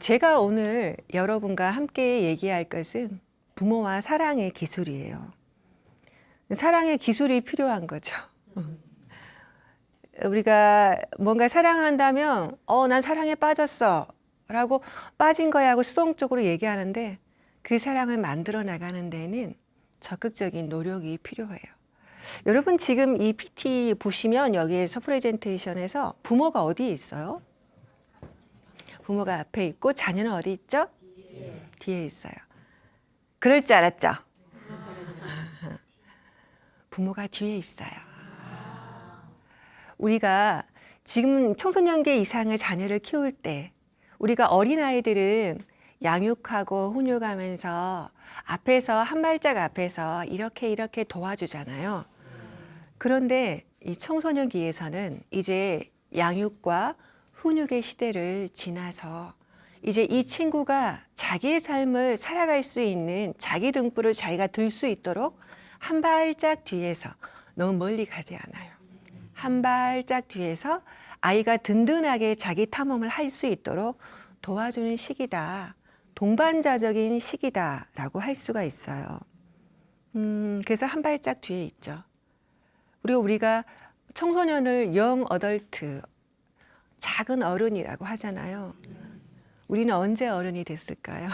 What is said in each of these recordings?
제가 오늘 여러분과 함께 얘기할 것은 부모와 사랑의 기술이에요. 사랑의 기술이 필요한 거죠. 우리가 뭔가 사랑한다면 난 사랑에 빠졌어 라고 빠진 거야 하고 수동적으로 얘기하는데 그 사랑을 만들어 나가는 데는 적극적인 노력이 필요해요. 여러분 지금 이 PT 보시면 여기에서 프레젠테이션에서 부모가 어디에 있어요? 부모가 앞에 있고 자녀는 어디 있죠? 뒤에 있어요. 그럴 줄 알았죠? 부모가 뒤에 있어요. 우리가 지금 청소년기 이상의 자녀를 키울 때 우리가 어린아이들은 양육하고 훈육하면서 앞에서 한 발짝 앞에서 이렇게 도와주잖아요. 그런데 이 청소년기에서는 이제 양육과 훈육의 시대를 지나서 이제 이 친구가 자기의 삶을 살아갈 수 있는 자기 등불을 자기가 들 수 있도록 한 발짝 뒤에서 너무 멀리 가지 않아요. 한 발짝 뒤에서 아이가 든든하게 자기 탐험을 할 수 있도록 도와주는 시기다. 동반자적인 시기다라고 할 수가 있어요. 그래서 한 발짝 뒤에 있죠. 그리고 우리가 청소년을 영 어덜트, 작은 어른이라고 하잖아요. 우리는 언제 어른이 됐을까요?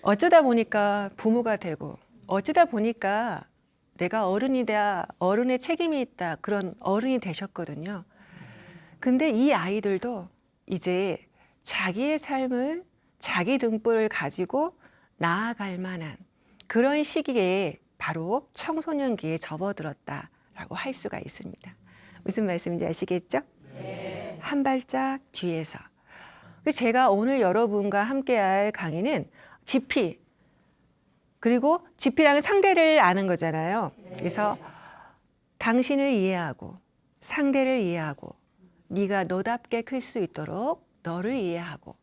어쩌다 보니까 부모가 되고 어쩌다 보니까 내가 어른이다, 어른의 책임이 있다 그런 어른이 되셨거든요. 근데 이 아이들도 이제 자기의 삶을 자기 등불을 가지고 나아갈 만한 그런 시기에 바로 청소년기에 접어들었다라고 할 수가 있습니다. 무슨 말씀인지 아시겠죠? 네. 한 발짝 뒤에서. 제가 오늘 여러분과 함께할 강의는 지피, 그리고 지피라는 상대를 아는 거잖아요. 그래서 당신을 이해하고 상대를 이해하고 네가 너답게 클 수 있도록 너를 이해하고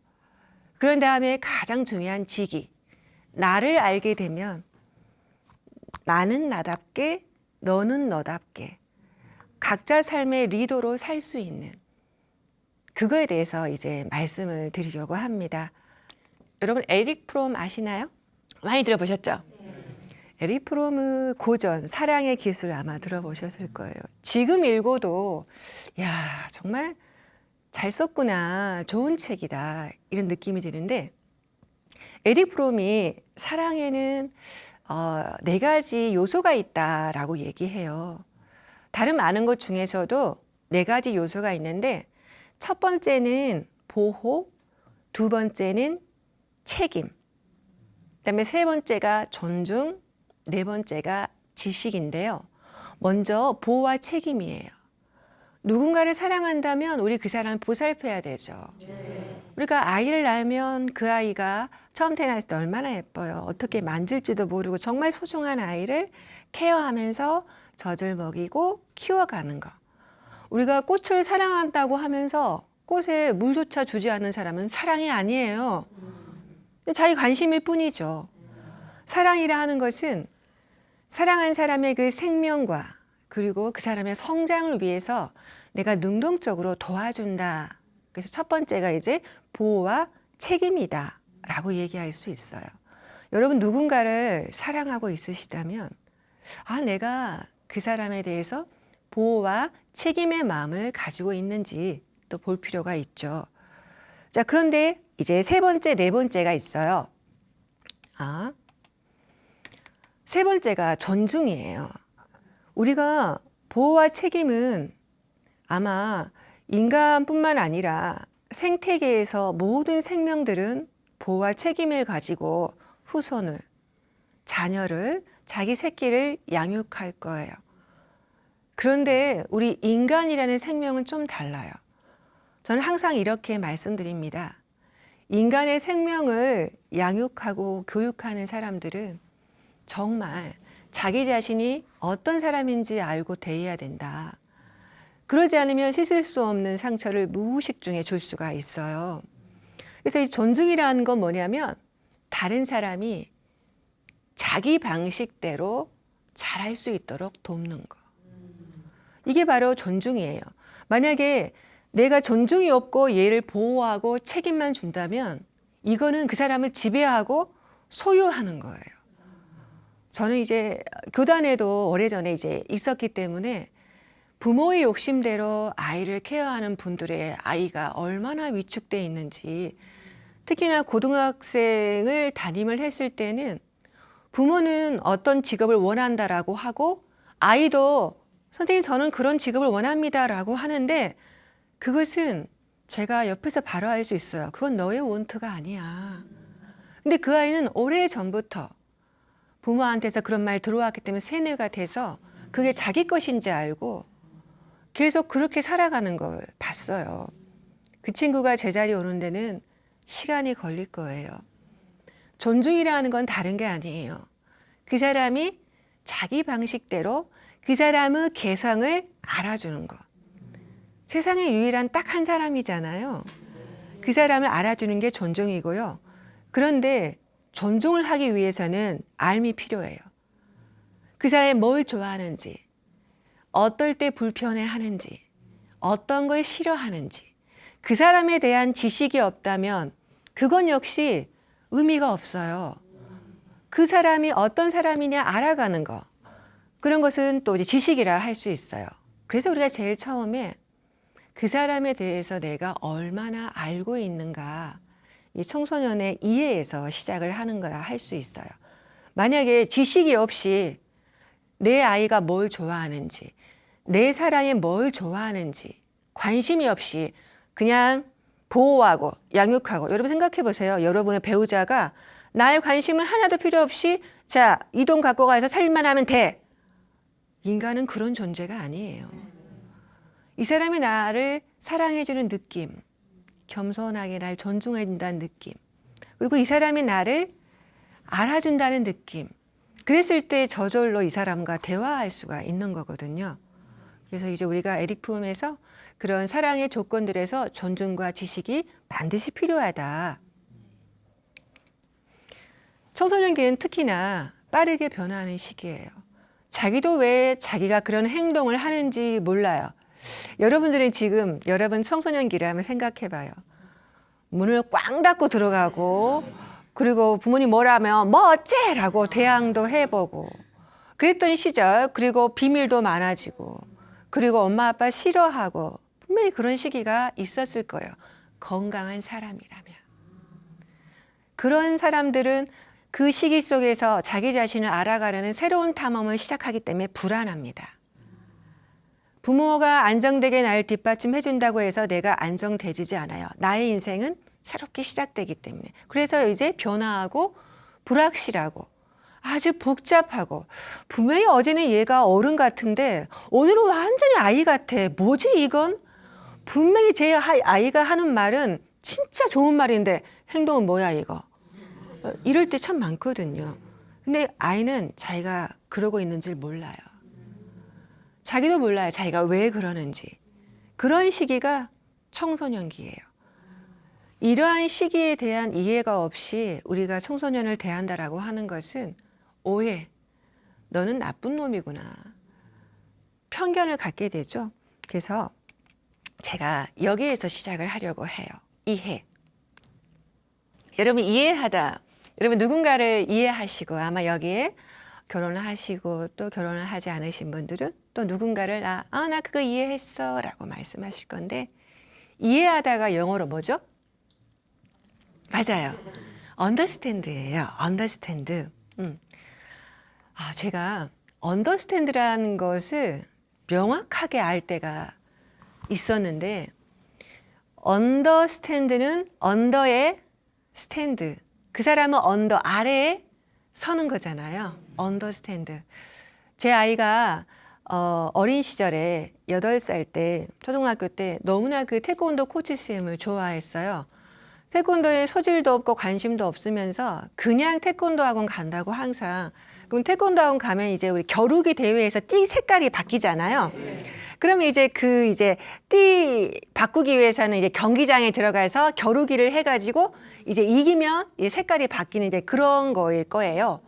그런 다음에 가장 중요한 지기, 나를 알게 되면 나는 나답게 너는 너답게 각자 삶의 리더로 살 수 있는 그거에 대해서 이제 말씀을 드리려고 합니다. 여러분 에릭 프롬 아시나요? 많이 들어보셨죠? 에릭 프롬의 고전 사랑의 기술 아마 들어보셨을 거예요. 지금 읽어도 야 정말 잘 썼구나, 좋은 책이다 이런 느낌이 드는데 에릭 프롬이 사랑에는 4가지 요소가 있다라고 얘기해요. 다른 많은 것 중에서도 4가지 요소가 있는데 첫 번째는 보호, 두 번째는 책임, 그다음에 세 번째가 존중, 네 번째가 지식인데요. 먼저 보호와 책임이에요. 누군가를 사랑한다면 우리 그 사람을 보살펴야 되죠. 우리가 아이를 낳으면 그 아이가 처음 태어났을 때 얼마나 예뻐요. 어떻게 만질지도 모르고 정말 소중한 아이를 케어하면서 젖을 먹이고 키워가는 거. 우리가 꽃을 사랑한다고 하면서 꽃에 물조차 주지 않는 사람은 사랑이 아니에요. 자기 관심일 뿐이죠. 사랑이라 하는 것은 사랑한 사람의 그 생명과 그리고 그 사람의 성장을 위해서 내가 능동적으로 도와준다. 그래서 첫 번째가 이제 보호와 책임이다 라고 얘기할 수 있어요. 여러분 누군가를 사랑하고 있으시다면 내가 그 사람에 대해서 보호와 책임의 마음을 가지고 있는지 또 볼 필요가 있죠. 자, 그런데 이제 세 번째, 네 번째가 있어요. 세 번째가 존중이에요. 우리가 보호와 책임은 아마 인간뿐만 아니라 생태계에서 모든 생명들은 보호와 책임을 가지고 후손을, 자녀를, 자기 새끼를 양육할 거예요. 그런데 우리 인간이라는 생명은 좀 달라요. 저는 항상 이렇게 말씀드립니다. 인간의 생명을 양육하고 교육하는 사람들은 정말 자기 자신이 어떤 사람인지 알고 대해야 된다. 그러지 않으면 씻을 수 없는 상처를 무의식 중에 줄 수가 있어요. 그래서 이 존중이라는 건 뭐냐면 다른 사람이 자기 방식대로 잘할 수 있도록 돕는 거. 이게 바로 존중이에요. 만약에 내가 존중이 없고 얘를 보호하고 책임만 준다면 이거는 그 사람을 지배하고 소유하는 거예요. 저는 이제 교단에도 오래전에 이제 있었기 때문에 부모의 욕심대로 아이를 케어하는 분들의 아이가 얼마나 위축돼 있는지, 특히나 고등학생을 담임을 했을 때는 부모는 어떤 직업을 원한다라고 하고 아이도 선생님 저는 그런 직업을 원합니다라고 하는데 그것은 제가 옆에서 바로할 수 있어요. 그건 너의 원투가 아니야. 근데 그 아이는 오래전부터 부모한테서 그런 말 들어왔기 때문에 세뇌가 돼서 그게 자기 것인지 알고 계속 그렇게 살아가는 걸 봤어요. 그 친구가 제자리에 오는 데는 시간이 걸릴 거예요. 존중이라는 건 다른 게 아니에요. 그 사람이 자기 방식대로 그 사람의 개성을 알아주는 것. 세상에 유일한 딱 한 사람이잖아요. 그 사람을 알아주는 게 존중이고요. 그런데 존중을 하기 위해서는 알미 필요해요. 그 사람이 뭘 좋아하는지, 어떨 때 불편해하는지, 어떤 걸 싫어하는지, 그 사람에 대한 지식이 없다면 그건 역시 의미가 없어요. 그 사람이 어떤 사람이냐 알아가는 거, 그런 것은 또 이제 지식이라 할 수 있어요. 그래서 우리가 제일 처음에 그 사람에 대해서 내가 얼마나 알고 있는가, 이 청소년의 이해에서 시작을 하는 거라 할 수 있어요. 만약에 지식이 없이 내 아이가 뭘 좋아하는지, 내 사랑이 뭘 좋아하는지 관심이 없이 그냥 보호하고 양육하고, 여러분 생각해 보세요. 여러분의 배우자가 나의 관심은 하나도 필요 없이 자, 이 돈 갖고 가서 살만 하면 돼. 인간은 그런 존재가 아니에요. 이 사람이 나를 사랑해주는 느낌, 겸손하게 날 존중해준다는 느낌, 그리고 이 사람이 나를 알아준다는 느낌, 그랬을 때 저절로 이 사람과 대화할 수가 있는 거거든요. 그래서 이제 우리가 에릭품에서 그런 사랑의 조건들에서 존중과 지식이 반드시 필요하다. 청소년기는 특히나 빠르게 변화하는 시기예요. 자기도 왜 자기가 그런 행동을 하는지 몰라요. 여러분들은 지금 여러분 청소년기를 한번 생각해 봐요. 문을 꽝 닫고 들어가고, 그리고 부모님 뭐라면 뭐 어째라고 대항도 해보고 그랬던 시절, 그리고 비밀도 많아지고, 그리고 엄마 아빠 싫어하고, 분명히 그런 시기가 있었을 거예요. 건강한 사람이라면. 그런 사람들은 그 시기 속에서 자기 자신을 알아가려는 새로운 탐험을 시작하기 때문에 불안합니다. 부모가 안정되게 날 뒷받침해준다고 해서 내가 안정되지지 않아요. 나의 인생은 새롭게 시작되기 때문에. 그래서 이제 변화하고 불확실하고 아주 복잡하고, 분명히 어제는 얘가 어른 같은데 오늘은 완전히 아이 같아. 뭐지 이건? 분명히 제 아이가 하는 말은 진짜 좋은 말인데 행동은 뭐야 이거? 이럴 때 참 많거든요. 근데 아이는 자기가 그러고 있는지 몰라요. 자기도 몰라요. 자기가 왜 그러는지. 그런 시기가 청소년기예요. 이러한 시기에 대한 이해가 없이 우리가 청소년을 대한다라고 하는 것은 오해, 너는 나쁜 놈이구나, 편견을 갖게 되죠. 그래서 제가 여기에서 시작을 하려고 해요. 이해. 여러분 이해하다. 여러분 누군가를 이해하시고, 아마 여기에 결혼을 하시고 또 결혼을 하지 않으신 분들은 또 누군가를 나 그거 이해했어 라고 말씀하실 건데, 이해하다가 영어로 뭐죠? 맞아요. understand예요. understand. 제가 understand라는 것을 명확하게 알 때가 있었는데, understand는 under의 stand, 그 사람은 under, 아래에 서는 거잖아요. understand. 제 아이가 어린 시절에 8살 때, 초등학교 때 너무나 그 태권도 코치 쌤을 좋아했어요. 태권도에 소질도 없고 관심도 없으면서 그냥 태권도 학원 간다고 항상. 그럼 태권도 학원 가면 이제 우리 겨루기 대회에서 띠 색깔이 바뀌잖아요. 그러면 이제 띠 바꾸기 위해서는 이제 경기장에 들어가서 겨루기를 해가지고 이제 이기면 이제 색깔이 바뀌는 이제 그런 거일 거예요.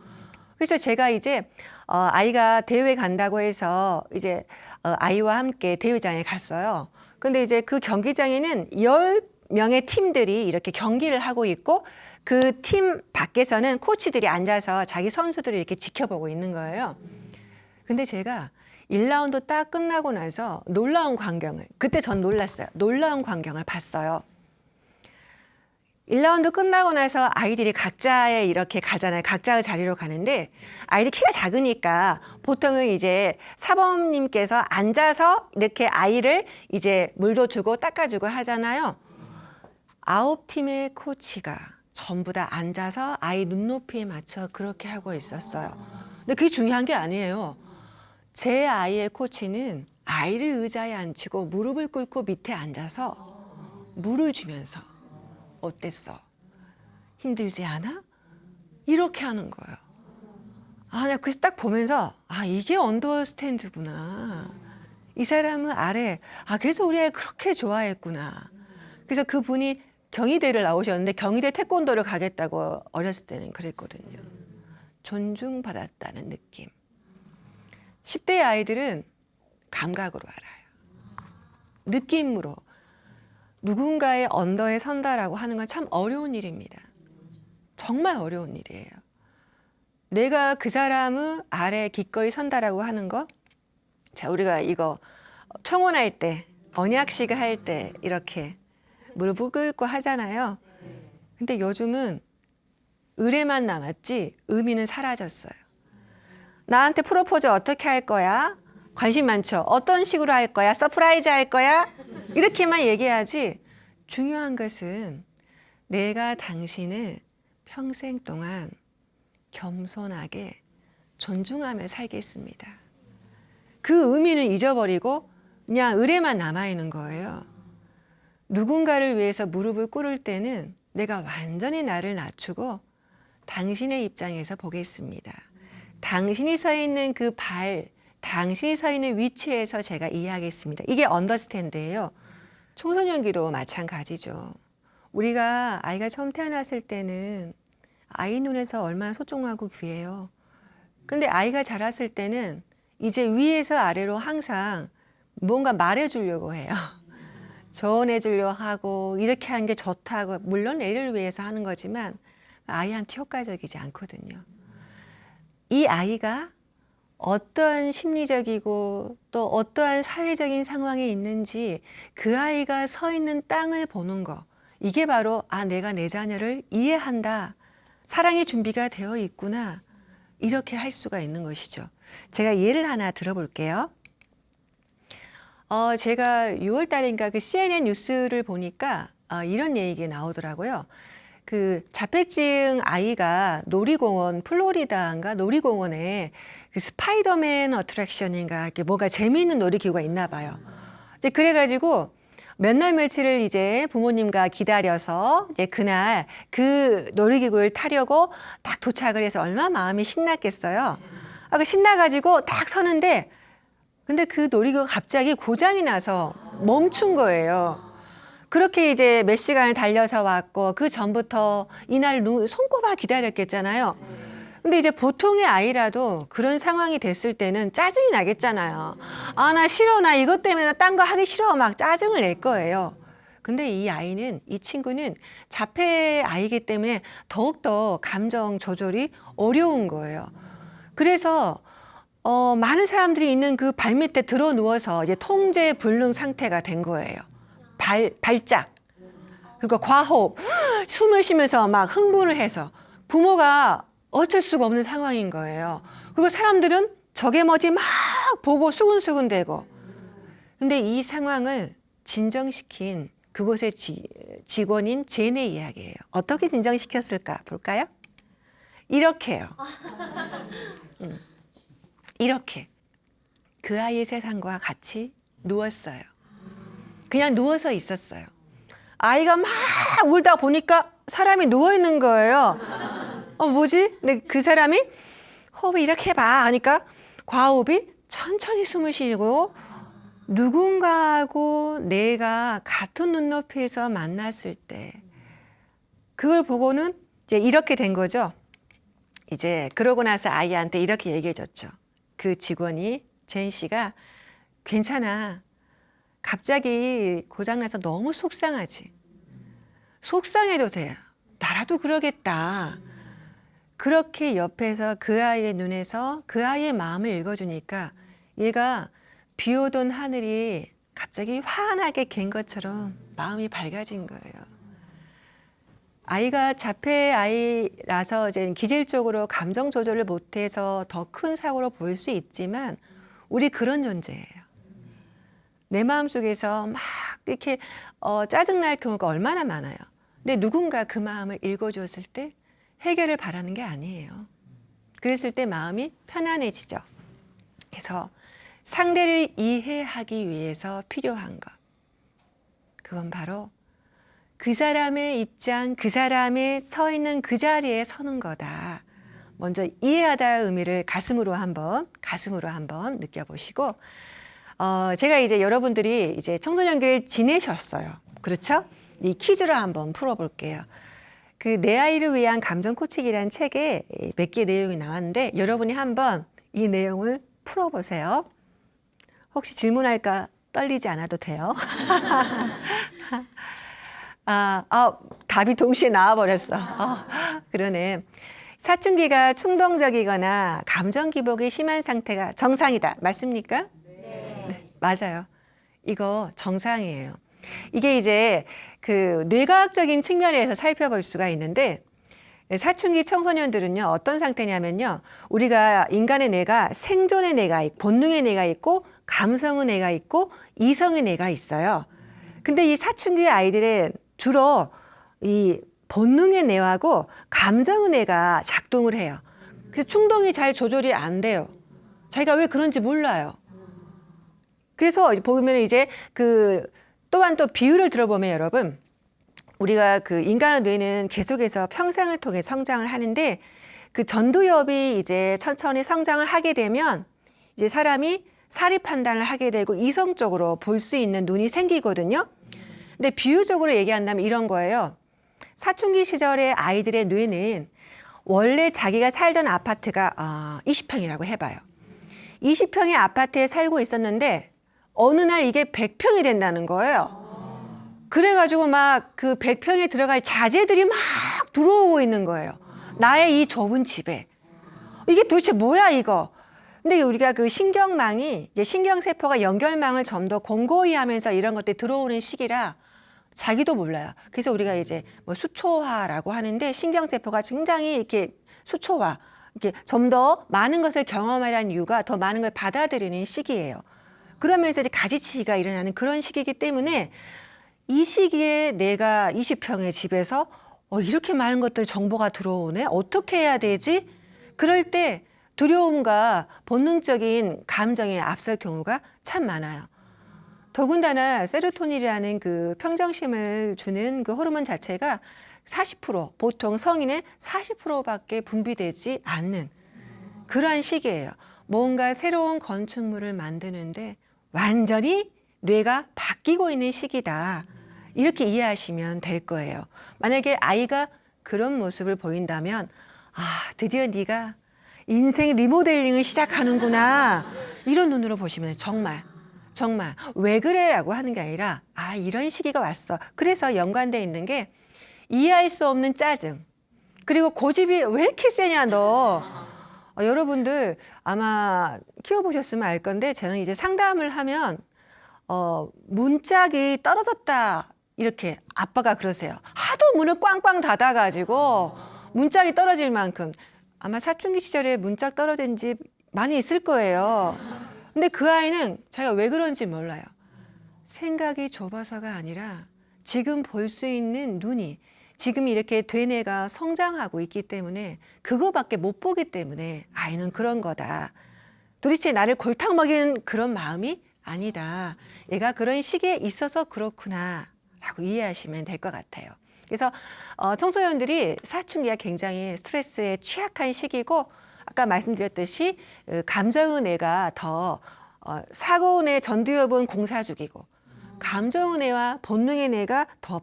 그래서 제가 이제 아이가 대회 간다고 해서 이제 아이와 함께 대회장에 갔어요. 근데 이제 그 경기장에는 10명의 팀들이 이렇게 경기를 하고 있고 그 팀 밖에서는 코치들이 앉아서 자기 선수들을 이렇게 지켜보고 있는 거예요. 근데 제가 1라운드 딱 끝나고 나서 놀라운 광경을, 그때 전 놀랐어요. 놀라운 광경을 봤어요. 1라운드 끝나고 나서 아이들이 각자의 이렇게 가잖아요. 각자의 자리로 가는데 아이들 키가 작으니까 보통은 이제 사범님께서 앉아서 이렇게 아이를 이제 물도 주고 닦아주고 하잖아요. 9팀의 코치가 전부 다 앉아서 아이 눈높이에 맞춰 그렇게 하고 있었어요. 근데 그게 중요한 게 아니에요. 제 아이의 코치는 아이를 의자에 앉히고 무릎을 꿇고 밑에 앉아서 물을 주면서 어땠어? 힘들지 않아? 이렇게 하는 거예요. 내가 그래서 딱 보면서 이게 언더스탠드구나. 이 사람은 아래. 그래서 우리 애가 그렇게 좋아했구나. 그래서 그분이 경희대를 나오셨는데 경희대 태권도를 가겠다고 어렸을 때는 그랬거든요. 존중받았다는 느낌. 10대 아이들은 감각으로 알아요. 느낌으로. 누군가의 언더에 선다라고 하는 건 참 어려운 일입니다. 정말 어려운 일이에요. 내가 그 사람의 아래에 기꺼이 선다라고 하는 거. 자, 우리가 이거 청혼할 때, 언약식 할 때 이렇게 무릎을 꿇고 하잖아요. 근데 요즘은 의례만 남았지 의미는 사라졌어요. 나한테 프로포즈 어떻게 할 거야? 관심 많죠? 어떤 식으로 할 거야? 서프라이즈 할 거야? 이렇게만 얘기하지 중요한 것은 내가 당신을 평생 동안 겸손하게 존중하며 살겠습니다. 그 의미는 잊어버리고 그냥 의례만 남아있는 거예요. 누군가를 위해서 무릎을 꿇을 때는 내가 완전히 나를 낮추고 당신의 입장에서 보겠습니다. 당신이 서 있는 그 발, 당신이 서 있는 위치에서 제가 이해하겠습니다. 이게 언더스탠드예요. 청소년기도 마찬가지죠. 우리가 아이가 처음 태어났을 때는 아이 눈에서 얼마나 소중하고 귀해요. 근데 아이가 자랐을 때는 이제 위에서 아래로 항상 뭔가 말해주려고 해요. 조언해주려고 하고 이렇게 하는 게 좋다고. 물론 애를 위해서 하는 거지만 아이한테 효과적이지 않거든요. 이 아이가 어떠한 심리적이고 또 어떠한 사회적인 상황에 있는지 그 아이가 서 있는 땅을 보는 거. 이게 바로 내가 내 자녀를 이해한다. 사랑의 준비가 되어 있구나. 이렇게 할 수가 있는 것이죠. 제가 예를 하나 들어볼게요. 제가 6월 달인가 그 CNN 뉴스를 보니까 이런 얘기가 나오더라고요. 그 자폐증 아이가 놀이공원, 플로리다인가 놀이공원에 그 스파이더맨 어트랙션인가 이렇게 뭐가 재미있는 놀이기구가 있나 봐요. 이제 그래가지고 몇 날 며칠을 이제 부모님과 기다려서 이제 그날 그 놀이기구를 타려고 딱 도착을 해서 얼마나 마음이 신났겠어요. 신나가지고 딱 서는데 근데 그 놀이기구가 갑자기 고장이 나서 멈춘 거예요. 그렇게 이제 몇 시간을 달려서 왔고 그 전부터 이날 손꼽아 기다렸겠잖아요. 근데 이제 보통의 아이라도 그런 상황이 됐을 때는 짜증이 나겠잖아요. 나 싫어. 나 이것 때문에 딴 거 하기 싫어. 막 짜증을 낼 거예요. 근데 이 친구는 자폐 아이기 때문에 더욱더 감정 조절이 어려운 거예요. 그래서 많은 사람들이 있는 그 발밑에 들어 누워서 이제 통제 불능 상태가 된 거예요. 발작, 그리고 과호흡, 숨을 쉬면서 막 흥분을 해서 부모가 어쩔 수가 없는 상황인 거예요. 그리고 사람들은 저게 뭐지 막 보고 수근수근대고. 근데 이 상황을 진정시킨 그곳의 직원인 제네 이야기예요. 어떻게 진정시켰을까 볼까요? 이렇게요. 이렇게 그 아이의 세상과 같이 누웠어요. 그냥 누워서 있었어요. 아이가 막 울다 보니까 사람이 누워있는 거예요. 뭐지? 근데 그 사람이 호흡을 이렇게 해봐 하니까 과호흡이 천천히 숨을 쉬고 누군가하고 내가 같은 눈높이에서 만났을 때 그걸 보고는 이제 이렇게 된 거죠. 이제 그러고 나서 아이한테 이렇게 얘기해 줬죠. 그 직원이 제인 씨가 괜찮아. 갑자기 고장나서 너무 속상하지. 속상해도 돼. 나라도 그러겠다. 그렇게 옆에서 그 아이의 눈에서 그 아이의 마음을 읽어주니까 얘가 비 오던 하늘이 갑자기 환하게 갠 것처럼 마음이 밝아진 거예요. 아이가 자폐 아이라서 이제 기질적으로 감정 조절을 못해서 더 큰 사고로 보일 수 있지만 우리 그런 존재예요. 내 마음속에서 막 이렇게 짜증날 경우가 얼마나 많아요. 근데 누군가 그 마음을 읽어줬을 때 해결을 바라는 게 아니에요. 그랬을 때 마음이 편안해지죠. 그래서 상대를 이해하기 위해서 필요한 것. 그건 바로 그 사람의 입장, 그 사람의 서 있는 그 자리에 서는 거다. 먼저 이해하다의 의미를 가슴으로 한번 느껴보시고, 제가 이제 여러분들이 이제 청소년기를 지내셨어요. 그렇죠? 이 퀴즈를 한번 풀어볼게요. 그 내 아이를 위한 감정 코치기라는 책에 몇 개 내용이 나왔는데 여러분이 한번 이 내용을 풀어보세요. 혹시 질문할까 떨리지 않아도 돼요. 답이 동시에 나와버렸어. 그러네. 사춘기가 충동적이거나 감정 기복이 심한 상태가 정상이다. 맞습니까? 네, 맞아요. 이거 정상이에요. 이게 이제 그 뇌과학적인 측면에서 살펴볼 수가 있는데 사춘기 청소년들은요 어떤 상태냐면요 우리가 인간의 뇌가 생존의 뇌가 있고 본능의 뇌가 있고 감성의 뇌가 있고 이성의 뇌가 있어요. 근데 이 사춘기 아이들은 주로 이 본능의 뇌하고 감정의 뇌가 작동을 해요. 그래서 충동이 잘 조절이 안 돼요. 자기가 왜 그런지 몰라요. 그래서 보면 이제 그 또한 또 비유를 들어보면 여러분 우리가 그 인간의 뇌는 계속해서 평생을 통해 성장을 하는데 그 전두엽이 이제 천천히 성장을 하게 되면 이제 사람이 사리 판단을 하게 되고 이성적으로 볼 수 있는 눈이 생기거든요. 근데 비유적으로 얘기한다면 이런 거예요. 사춘기 시절의 아이들의 뇌는 원래 자기가 살던 아파트가 20평이라고 해봐요. 20평의 아파트에 살고 있었는데 어느 날 이게 100평이 된다는 거예요. 그래가지고 막 그 100평에 들어갈 자재들이 막 들어오고 있는 거예요. 나의 이 좁은 집에. 이게 도대체 뭐야 이거. 근데 우리가 그 신경망이 이제 신경세포가 연결망을 좀 더 공고히 하면서 이런 것들이 들어오는 시기라 자기도 몰라요. 그래서 우리가 이제 뭐 수초화라고 하는데 신경세포가 굉장히 이렇게 수초화, 이렇게 좀 더 많은 것을 경험하라는 이유가 더 많은 걸 받아들이는 시기예요. 그러면서 이제 가지치기가 일어나는 그런 시기이기 때문에 이 시기에 내가 20평의 집에서 이렇게 많은 것들 정보가 들어오네? 어떻게 해야 되지? 그럴 때 두려움과 본능적인 감정에 앞설 경우가 참 많아요. 더군다나 세로토닌이라는 그 평정심을 주는 그 호르몬 자체가 40%, 보통 성인의 40%밖에 분비되지 않는 그러한 시기예요. 뭔가 새로운 건축물을 만드는데 완전히 뇌가 바뀌고 있는 시기다. 이렇게 이해하시면 될 거예요. 만약에 아이가 그런 모습을 보인다면 드디어 네가 인생 리모델링을 시작하는구나. 이런 눈으로 보시면 정말 왜 그래? 라고 하는 게 아니라 이런 시기가 왔어. 그래서 연관되어 있는 게 이해할 수 없는 짜증. 그리고 고집이 왜 이렇게 세냐 너. 여러분들 아마 키워보셨으면 알 건데 저는 이제 상담을 하면 문짝이 떨어졌다 이렇게 아빠가 그러세요. 하도 문을 꽝꽝 닫아가지고 문짝이 떨어질 만큼 아마 사춘기 시절에 문짝 떨어진 집 많이 있을 거예요. 근데 그 아이는 자기가 왜 그런지 몰라요. 생각이 좁아서가 아니라 지금 볼 수 있는 눈이 지금 이렇게 되뇌가 성장하고 있기 때문에 그거밖에 못 보기 때문에 아이는 그런 거다. 도대체 나를 골탕 먹이는 그런 마음이 아니다. 얘가 그런 시기에 있어서 그렇구나 라고 이해하시면 될 것 같아요. 그래서 청소년들이 사춘기가 굉장히 스트레스에 취약한 시기고 아까 말씀드렸듯이 감정의 뇌가 더 사고의 전두엽은 공사 중이고 감정의 뇌와 본능의 뇌가 더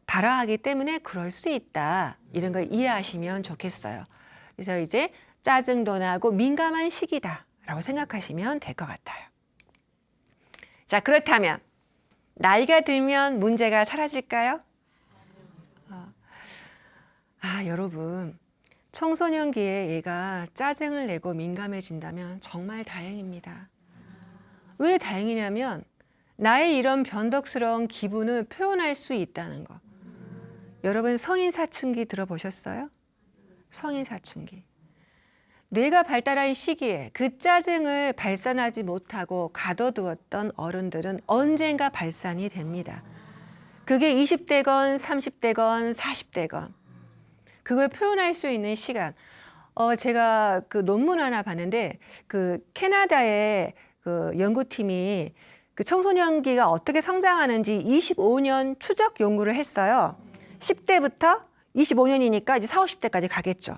발화하기 때문에 그럴 수 있다. 이런 걸 이해하시면 좋겠어요. 그래서 이제 짜증도 나고 민감한 시기다라고 생각하시면 될 것 같아요. 자, 그렇다면 나이가 들면 문제가 사라질까요? 여러분, 청소년기에 얘가 짜증을 내고 민감해진다면 정말 다행입니다. 왜 다행이냐면 나의 이런 변덕스러운 기분을 표현할 수 있다는 거. 여러분, 성인 사춘기 들어보셨어요? 성인 사춘기. 뇌가 발달한 시기에 그 짜증을 발산하지 못하고 가둬두었던 어른들은 언젠가 발산이 됩니다. 그게 20대건 30대건 40대건 그걸 표현할 수 있는 시간. 제가 그 논문 하나 봤는데 그 캐나다의 그 연구팀이 그 청소년기가 어떻게 성장하는지 25년 추적 연구를 했어요. 10대부터 25년이니까 이제 40, 50대까지 가겠죠.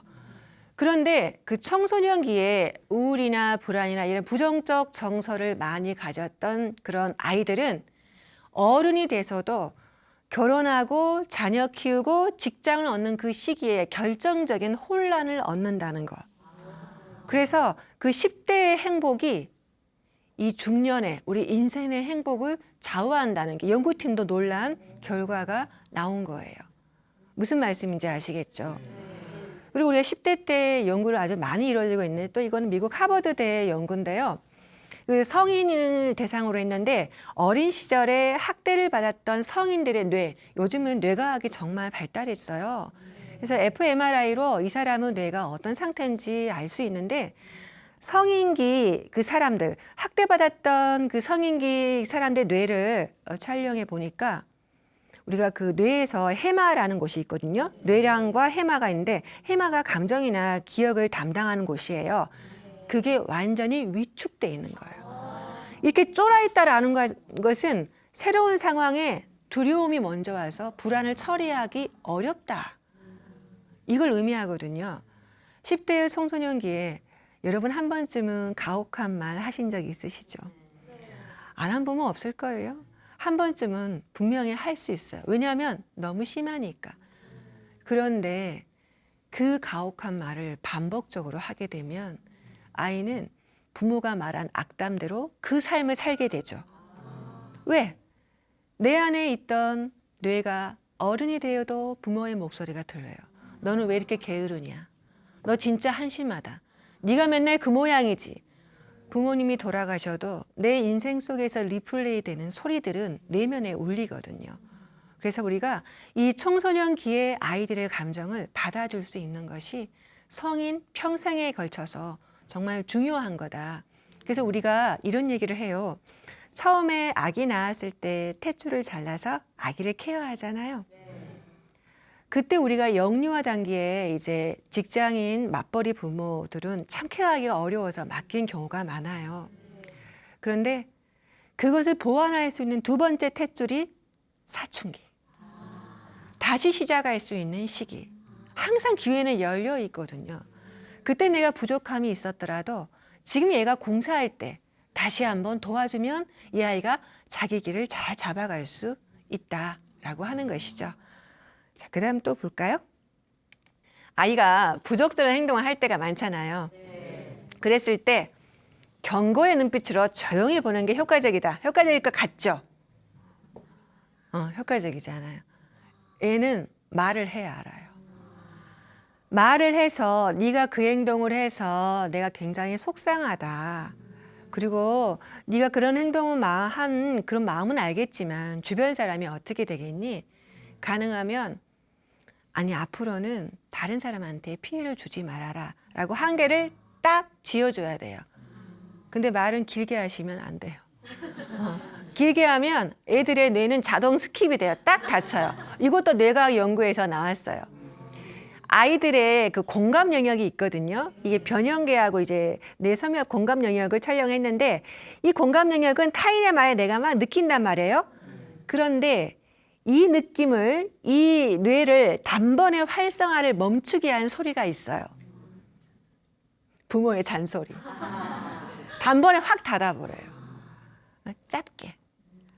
그런데 그 청소년기에 우울이나 불안이나 이런 부정적 정서를 많이 가졌던 그런 아이들은 어른이 돼서도 결혼하고 자녀 키우고 직장을 얻는 그 시기에 결정적인 혼란을 얻는다는 거. 그래서 그 10대의 행복이 이 중년의 우리 인생의 행복을 좌우한다는 게 연구팀도 놀란 결과가 나온 거예요. 무슨 말씀인지 아시겠죠? 그리고 우리가 10대 때 연구를 아주 많이 이루어지고 있는데 또 이거는 미국 하버드대 연구인데요. 그 성인을 대상으로 했는데 어린 시절에 학대를 받았던 성인들의 뇌, 요즘은 뇌과학이 정말 발달했어요. 그래서 fMRI로 이 사람의 뇌가 어떤 상태인지 알 수 있는데 성인기 그 사람들, 학대받았던 그 성인기 사람들 뇌를 촬영해 보니까 우리가 그 뇌에서 해마라는 곳이 있거든요. 뇌량과 해마가 있는데 해마가 감정이나 기억을 담당하는 곳이에요. 그게 완전히 위축돼 있는 거예요. 이렇게 쫄아있다라는 것은 새로운 상황에 두려움이 먼저 와서 불안을 처리하기 어렵다. 이걸 의미하거든요. 10대의 청소년기에 여러분 한 번쯤은 가혹한 말 하신 적 있으시죠? 안 한 분은 없을 거예요. 한 번쯤은 분명히 할 수 있어요. 왜냐하면 너무 심하니까. 그런데 그 가혹한 말을 반복적으로 하게 되면 아이는 부모가 말한 악담대로 그 삶을 살게 되죠. 왜? 내 안에 있던 뇌가 어른이 되어도 부모의 목소리가 들려요. 너는 왜 이렇게 게으르냐? 너 진짜 한심하다. 네가 맨날 그 모양이지. 부모님이 돌아가셔도 내 인생 속에서 리플레이 되는 소리들은 내면에 울리거든요. 그래서 우리가 이 청소년기의 아이들의 감정을 받아줄 수 있는 것이 성인 평생에 걸쳐서 정말 중요한 거다. 그래서 우리가 이런 얘기를 해요. 처음에 아기 낳았을 때 탯줄을 잘라서 아기를 케어하잖아요. 그때 우리가 영유아 단계에 이제 직장인 맞벌이 부모들은 참 케어하기가 어려워서 맡긴 경우가 많아요. 그런데 그것을 보완할 수 있는 두 번째 탯줄이 사춘기. 다시 시작할 수 있는 시기. 항상 기회는 열려 있거든요. 그때 내가 부족함이 있었더라도 지금 얘가 공사할 때 다시 한번 도와주면 이 아이가 자기 길을 잘 잡아갈 수 있다라고 하는 것이죠. 자, 그 다음 또 볼까요? 아이가 부적절한 행동을 할 때가 많잖아요. 그랬을 때 경고의 눈빛으로 조용히 보는 게 효과적이다. 효과적일 것 같죠? 효과적이지 않아요. 애는 말을 해야 알아요. 말을 해서 네가 그 행동을 해서 내가 굉장히 속상하다. 그리고 네가 그런 행동을 한 그런 마음은 알겠지만 주변 사람이 어떻게 되겠니? 가능하면 아니 앞으로는 다른 사람한테 피해를 주지 말아라 라고 한계를 딱 지어줘야 돼요. 근데 말은 길게 하시면 안 돼요. 길게 하면 애들의 뇌는 자동 스킵이 돼요. 딱 닫혀요. 이것도 뇌과학 연구에서 나왔어요. 아이들의 그 공감 영역이 있거든요. 이게 변형계하고 이제 뇌섬유학 공감 영역을 촬영했는데 이 공감 영역은 타인의 말에 내가 막 느낀단 말이에요. 그런데 이 느낌을, 이 뇌를 단번에 활성화를 멈추게 한 소리가 있어요. 부모의 잔소리. 단번에 확 닫아버려요. 짧게.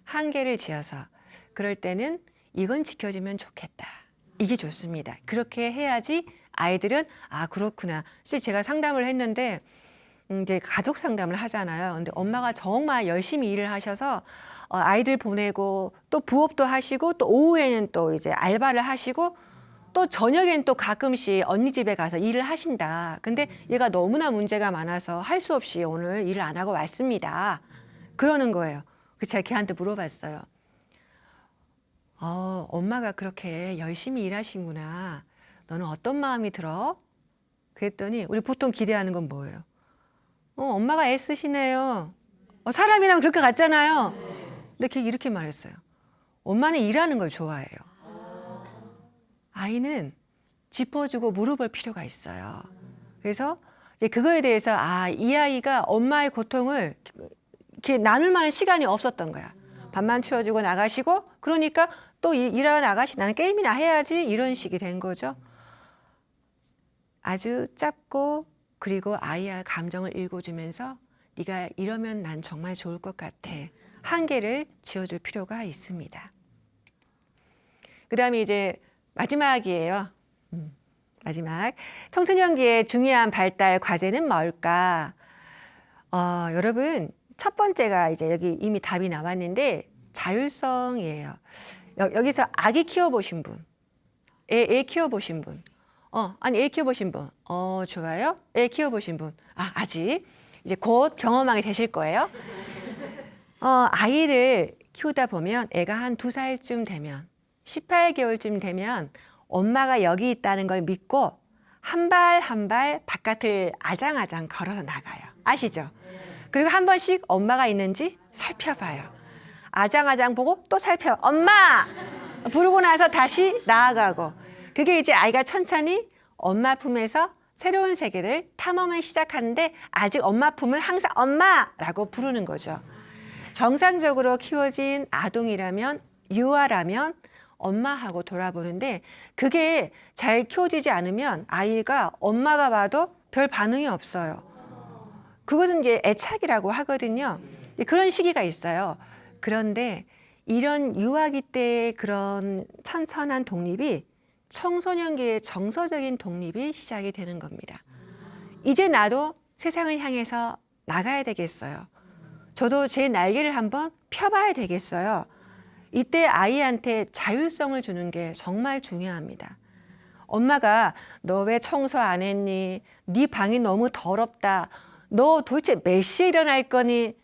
한계를 지어서. 그럴 때는 이건 지켜주면 좋겠다. 이게 좋습니다. 그렇게 해야지 아이들은 아 그렇구나. 사실 제가 상담을 했는데 이제 가족 상담을 하잖아요. 근데 엄마가 정말 열심히 일을 하셔서 아이들 보내고 또 부업도 하시고 또 오후에는 또 이제 알바를 하시고 또 저녁엔 또 가끔씩 언니 집에 가서 일을 하신다. 근데 얘가 너무나 문제가 많아서 할 수 없이 오늘 일을 안 하고 왔습니다. 그러는 거예요. 그래서 제가 걔한테 물어봤어요. 엄마가 그렇게 열심히 일하시구나. 너는 어떤 마음이 들어? 그랬더니 우리 보통 기대하는 건 뭐예요? 엄마가 애쓰시네요. 사람이랑 그렇게 같잖아요. 근데 걔 이렇게 말했어요. 엄마는 일하는 걸 좋아해요. 아이는 짚어주고 물어볼 필요가 있어요. 그래서 이제 그거에 대해서 이 아이가 엄마의 고통을 이렇게 나눌 만한 시간이 없었던 거야. 밥만 치워주고 나가시고 그러니까 또 일하러 나가시 나는 게임이나 해야지 이런 식이 된 거죠. 아주 짧고 그리고 아이의 감정을 읽어주면서 네가 이러면 난 정말 좋을 것 같아. 한계를 지어줄 필요가 있습니다. 그 다음에 이제 마지막이에요. 마지막. 청소년기의 중요한 발달 과제는 뭘까? 여러분, 첫 번째가 이제 여기 이미 답이 나왔는데 자율성이에요. 여기서 아기 키워보신 분, 애 키워보신 분, 아니 애 키워보신 분, 좋아요. 애 키워보신 분, 아직 이제 곧 경험하게 되실 거예요. 아이를 키우다 보면 애가 한 2살쯤 되면 18개월쯤 되면 엄마가 여기 있다는 걸 믿고 한 발 한 발 바깥을 아장아장 걸어서 나가요. 아시죠? 그리고 한 번씩 엄마가 있는지 살펴봐요. 아장아장 보고 또 엄마! 부르고 나서 다시 나아가고. 그게 이제 아이가 천천히 엄마 품에서 새로운 세계를 탐험을 시작하는데 아직 엄마 품을 항상 엄마라고 부르는 거죠. 정상적으로 키워진 아동이라면, 유아라면 엄마하고 돌아보는데 그게 잘 키워지지 않으면 아이가 엄마가 봐도 별 반응이 없어요. 그것은 이제 애착이라고 하거든요. 그런 시기가 있어요. 그런데 이런 유아기 때의 그런 천천한 독립이 청소년기의 정서적인 독립이 시작이 되는 겁니다. 이제 나도 세상을 향해서 나가야 되겠어요. 저도 제 날개를 한번 펴봐야 되겠어요. 이때 아이한테 자율성을 주는 게 정말 중요합니다. 엄마가 너 왜 청소 안 했니? 네 방이 너무 더럽다. 너 도대체 몇 시에 일어날 거니?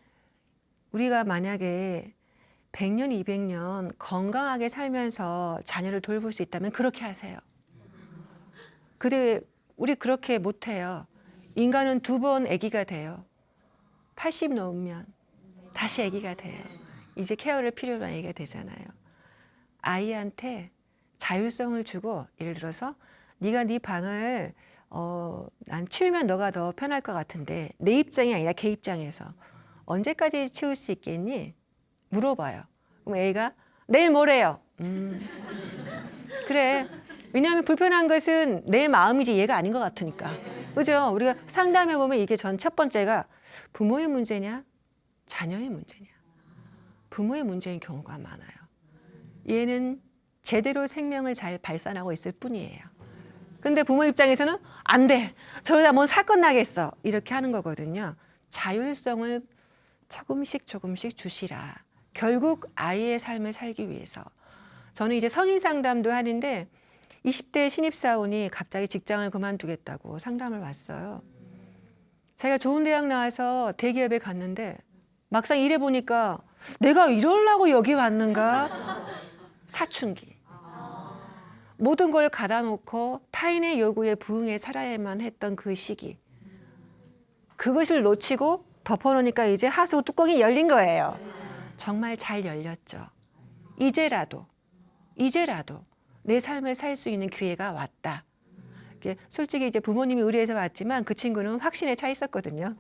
우리가 만약에 100년, 200년 건강하게 살면서 자녀를 돌볼 수 있다면 그렇게 하세요. 그래, 우리 그렇게 못해요. 인간은 2번 아기가 돼요. 80 넘으면 다시 아기가 돼요. 이제 케어를 필요로 한 아기가 되잖아요. 아이한테 자율성을 주고 예를 들어서 네가 네 방을 난 치우면 너가 더 편할 것 같은데 내 입장이 아니라 걔 입장에서 언제까지 치울 수 있겠니? 물어봐요. 그럼 애가 내일 모레요. 그래. 왜냐하면 불편한 것은 내 마음이지 얘가 아닌 것 같으니까. 그죠? 우리가 상담해보면 이게 전 첫 번째가 부모의 문제냐? 자녀의 문제냐? 부모의 문제인 경우가 많아요. 얘는 제대로 생명을 잘 발산하고 있을 뿐이에요. 근데 부모 입장에서는 안 돼. 저러다 뭔 사건 나겠어. 이렇게 하는 거거든요. 자율성을 조금씩 주시라. 결국 아이의 삶을 살기 위해서. 저는 이제 성인 상담도 하는데 20대 신입사원이 갑자기 직장을 그만두겠다고 상담을 왔어요. 자기가 좋은 대학 나와서 대기업에 갔는데 막상 일해보니까 내가 이러려고 여기 왔는가? 사춘기. 모든 걸 가다 놓고 타인의 요구에 부응해 살아야만 했던 그 시기. 그것을 놓치고 덮어놓으니까 이제 하수 뚜껑이 열린 거예요. 정말 잘 열렸죠. 이제라도 내 삶을 살 수 있는 기회가 왔다. 솔직히 이제 부모님이 의리에서 왔지만 그 친구는 확신에 차 있었거든요.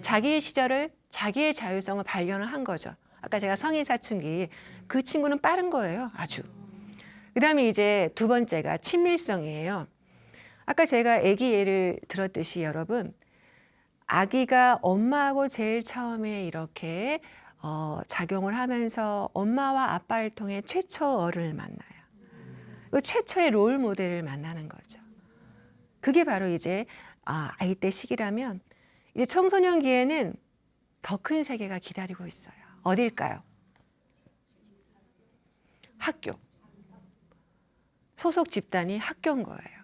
자기의 시절을 자기의 자율성을 발견을 한 거죠. 아까 제가 성인 사춘기 그 친구는 빠른 거예요. 아주. 그다음에 이제 두 번째가 친밀성이에요. 아까 제가 아기 예를 들었듯이 여러분 아기가 엄마하고 제일 처음에 이렇게 작용을 하면서 엄마와 아빠를 통해 최초어를 만나요. 그 최초의 롤 모델을 만나는 거죠. 그게 바로 이제 아이 때 시기라면 이 청소년기에는 더 큰 세계가 기다리고 있어요. 어딜까요? 학교. 소속 집단이 학교인 거예요.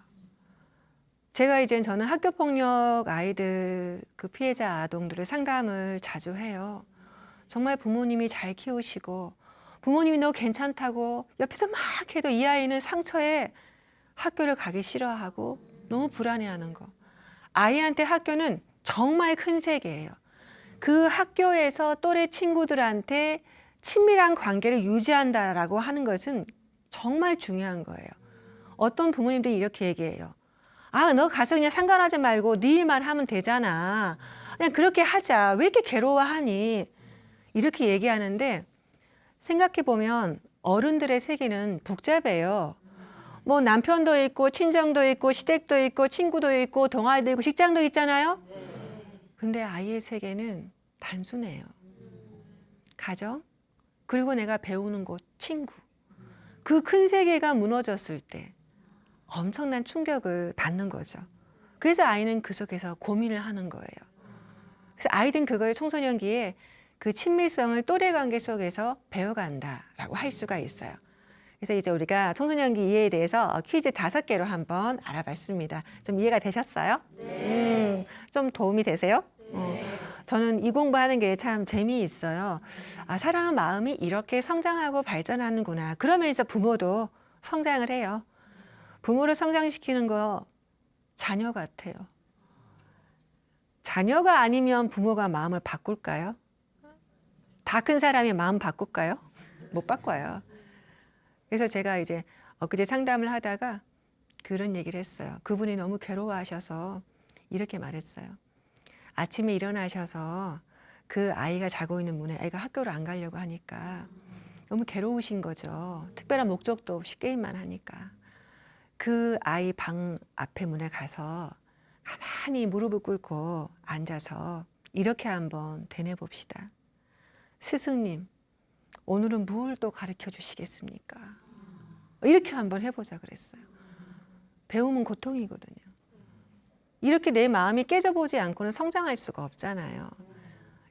제가 이제 저는 학교폭력 아이들 그 피해자 아동들을 상담을 자주 해요. 정말 부모님이 잘 키우시고 부모님이 너 괜찮다고 옆에서 막 해도 이 아이는 상처에 학교를 가기 싫어하고 너무 불안해하는 거. 아이한테 학교는 정말 큰 세계예요. 그 학교에서 또래 친구들한테 친밀한 관계를 유지한다라고 하는 것은 정말 중요한 거예요. 어떤 부모님들이 이렇게 얘기해요. 아, 너 가서 그냥 상관하지 말고 네 일만 하면 되잖아. 그냥 그렇게 하자. 왜 이렇게 괴로워하니? 이렇게 얘기하는데 생각해보면 어른들의 세계는 복잡해요. 뭐 남편도 있고 친정도 있고 시댁도 있고 친구도 있고 동아리도 있고 직장도 있잖아요. 근데 아이의 세계는 단순해요. 가정, 그리고 내가 배우는 곳, 친구. 그 큰 세계가 무너졌을 때 엄청난 충격을 받는 거죠. 그래서 아이는 그 속에서 고민을 하는 거예요. 그래서 아이들은 그걸 청소년기에 그 친밀성을 또래 관계 속에서 배워간다라고 할 수가 있어요. 그래서 이제 우리가 청소년기 이해에 대해서 퀴즈 5개로 한번 알아봤습니다. 좀 이해가 되셨어요? 네. 좀 도움이 되세요? 네. 저는 이 공부하는 게 참 재미있어요. 아, 사람은 마음이 이렇게 성장하고 발전하는구나. 그러면서 부모도 성장을 해요. 부모를 성장시키는 거 자녀 같아요. 자녀가 아니면 부모가 마음을 바꿀까요? 다 큰 사람이 마음 바꿀까요? 못 바꿔요. 그래서 제가 이제 엊그제 상담을 하다가 그런 얘기를 했어요. 그분이 너무 괴로워하셔서 이렇게 말했어요. 아침에 일어나셔서 그 아이가 자고 있는 문에 애가 학교를 안 가려고 하니까 너무 괴로우신 거죠. 특별한 목적도 없이 게임만 하니까. 그 아이 방 앞에 문에 가서 가만히 무릎을 꿇고 앉아서 이렇게 한번 대내봅시다. 스승님, 오늘은 뭘 또 가르쳐 주시겠습니까? 이렇게 한번 해보자 그랬어요. 배움은 고통이거든요. 이렇게 내 마음이 깨져보지 않고는 성장할 수가 없잖아요.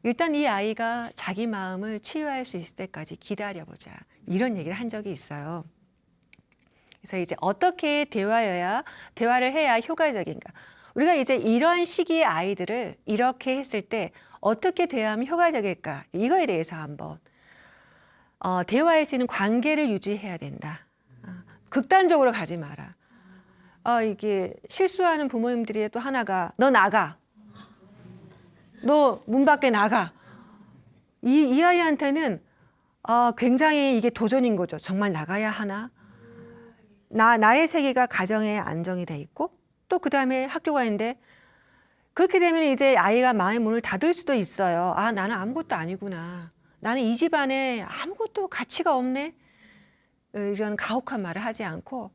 일단 이 아이가 자기 마음을 치유할 수 있을 때까지 기다려보자. 이런 얘기를 한 적이 있어요. 그래서 이제 어떻게 대화를 해야 효과적인가. 우리가 이제 이런 시기의 아이들을 이렇게 했을 때 어떻게 대화하면 효과적일까. 이거에 대해서 한번 대화할 수 있는 관계를 유지해야 된다. 극단적으로 가지 마라. 이게 실수하는 부모님들이 또 하나가 너 나가. 너 문 밖에 나가. 이 아이한테는 굉장히 이게 도전인 거죠. 정말 나가야 하나? 나의 세계가 가정에 안정이 돼 있고 또 그다음에 학교가 있는데 그렇게 되면 이제 아이가 마음의 문을 닫을 수도 있어요. 아, 나는 아무것도 아니구나. 나는 이 집안에 아무것도 가치가 없네. 이런 가혹한 말을 하지 않고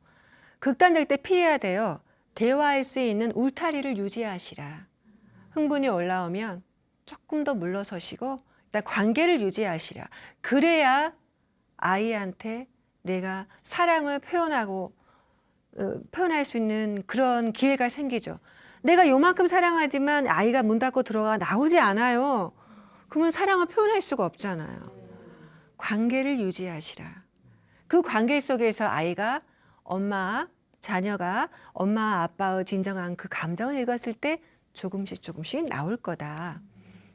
극단적일 때 피해야 돼요. 대화할 수 있는 울타리를 유지하시라. 흥분이 올라오면 조금 더 물러서시고 일단 관계를 유지하시라. 그래야 아이한테 내가 사랑을 표현할 수 있는 그런 기회가 생기죠. 내가 요만큼 사랑하지만 아이가 문 닫고 들어가 나오지 않아요. 그러면 사랑을 표현할 수가 없잖아요. 관계를 유지하시라. 그 관계 속에서 아이가 자녀가 엄마 아빠의 진정한 그 감정을 읽었을 때 조금씩 나올 거다.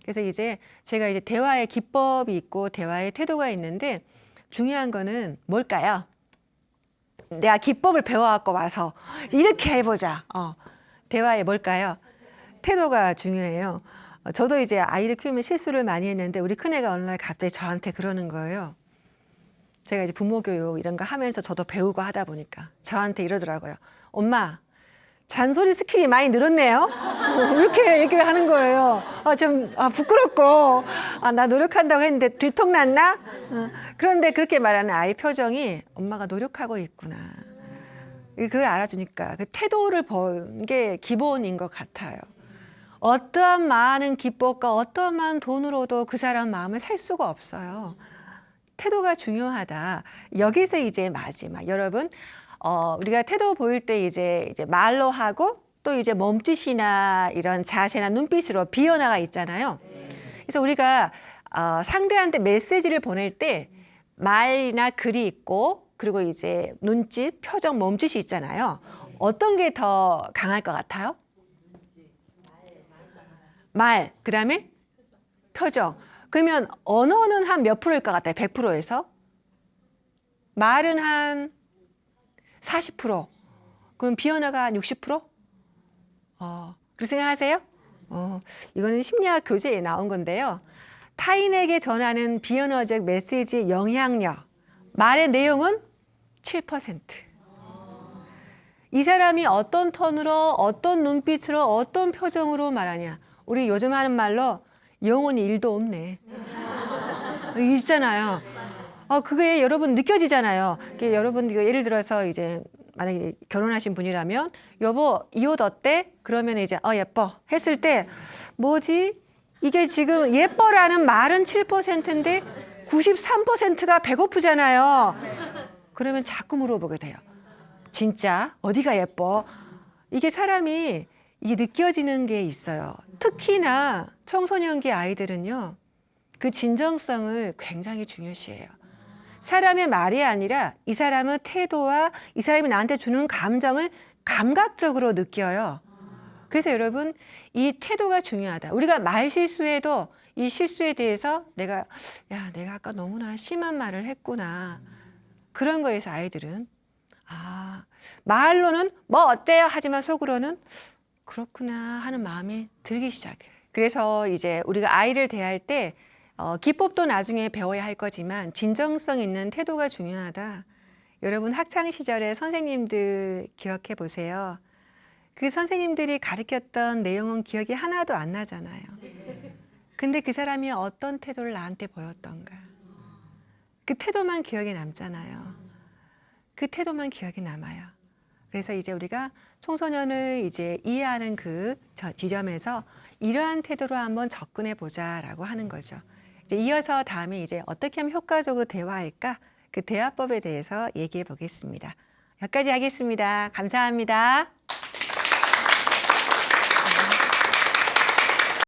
그래서 이제 제가 이제 대화의 기법이 있고 대화의 태도가 있는데 중요한 거는 뭘까요? 내가 기법을 배워갖고 와서 이렇게 해보자. 대화에 뭘까요? 태도가 중요해요. 저도 이제 아이를 키우면 실수를 많이 했는데 우리 큰애가 어느 날 갑자기 저한테 그러는 거예요. 제가 이제 부모 교육 이런 거 하면서 저도 배우고 하다 보니까 저한테 이러더라고요. 엄마, 잔소리 스킬이 많이 늘었네요. 이렇게 얘기를 하는 거예요. 좀 부끄럽고 나 노력한다고 했는데 들통났나? 그런데 그렇게 말하는 아이 표정이 엄마가 노력하고 있구나. 그걸 알아주니까 그 태도를 보는 게 기본인 것 같아요. 어떠한 많은 기법과 어떠한 많은 돈으로도 그 사람 마음을 살 수가 없어요. 태도가 중요하다. 여기서 이제 마지막 여러분 우리가 태도 보일 때 이제 말로 하고 또 이제 몸짓이나 이런 자세나 눈빛으로 비언어가 있잖아요. 그래서 우리가 상대한테 메시지를 보낼 때 말이나 글이 있고 그리고 이제 눈짓, 표정, 몸짓이 있잖아요. 어떤 게 더 강할 것 같아요? 말, 그다음에 표정. 그러면 언어는 한 몇 프로일 것 같아요? 100%에서? 말은 한 40%. 그럼 비언어가 한 60%? 그렇게 생각하세요? 이거는 심리학 교재에 나온 건데요. 타인에게 전하는 비언어적 메시지의 영향력. 말의 내용은 7%. 이 사람이 어떤 톤으로, 어떤 눈빛으로, 어떤 표정으로 말하냐. 우리 요즘 하는 말로 영혼이 1도 없네. 있잖아요. 그게 여러분 느껴지잖아요. 여러분 예를 들어서 이제 만약에 결혼하신 분이라면 여보 이 옷 어때? 그러면 이제 예뻐 했을 때 뭐지? 이게 지금 예뻐라는 말은 7%인데 93%가 배고프잖아요. 그러면 자꾸 물어보게 돼요. 진짜 어디가 예뻐? 이게 사람이 이게 느껴지는 게 있어요. 특히나 청소년기 아이들은요. 그 진정성을 굉장히 중요시해요. 사람의 말이 아니라 이 사람의 태도와 이 사람이 나한테 주는 감정을 감각적으로 느껴요. 그래서 여러분 이 태도가 중요하다. 우리가 말 실수해도 이 실수에 대해서 내가 아까 너무나 심한 말을 했구나. 그런 거에서 아이들은 말로는 뭐 어때요? 하지만 속으로는 그렇구나 하는 마음이 들기 시작해요. 그래서 이제 우리가 아이를 대할 때 기법도 나중에 배워야 할 거지만 진정성 있는 태도가 중요하다. 여러분 학창 시절에 선생님들 기억해 보세요. 그 선생님들이 가르쳤던 내용은 기억이 하나도 안 나잖아요. 근데 그 사람이 어떤 태도를 나한테 보였던가. 그 태도만 기억에 남잖아요. 그 태도만 기억에 남아요. 그래서 이제 우리가 청소년을 이제 이해하는 그 지점에서 이러한 태도로 한번 접근해 보자라고 하는 거죠. 이제 이어서 다음에 이제 어떻게 하면 효과적으로 대화할까? 그 대화법에 대해서 얘기해 보겠습니다. 여기까지 하겠습니다. 감사합니다.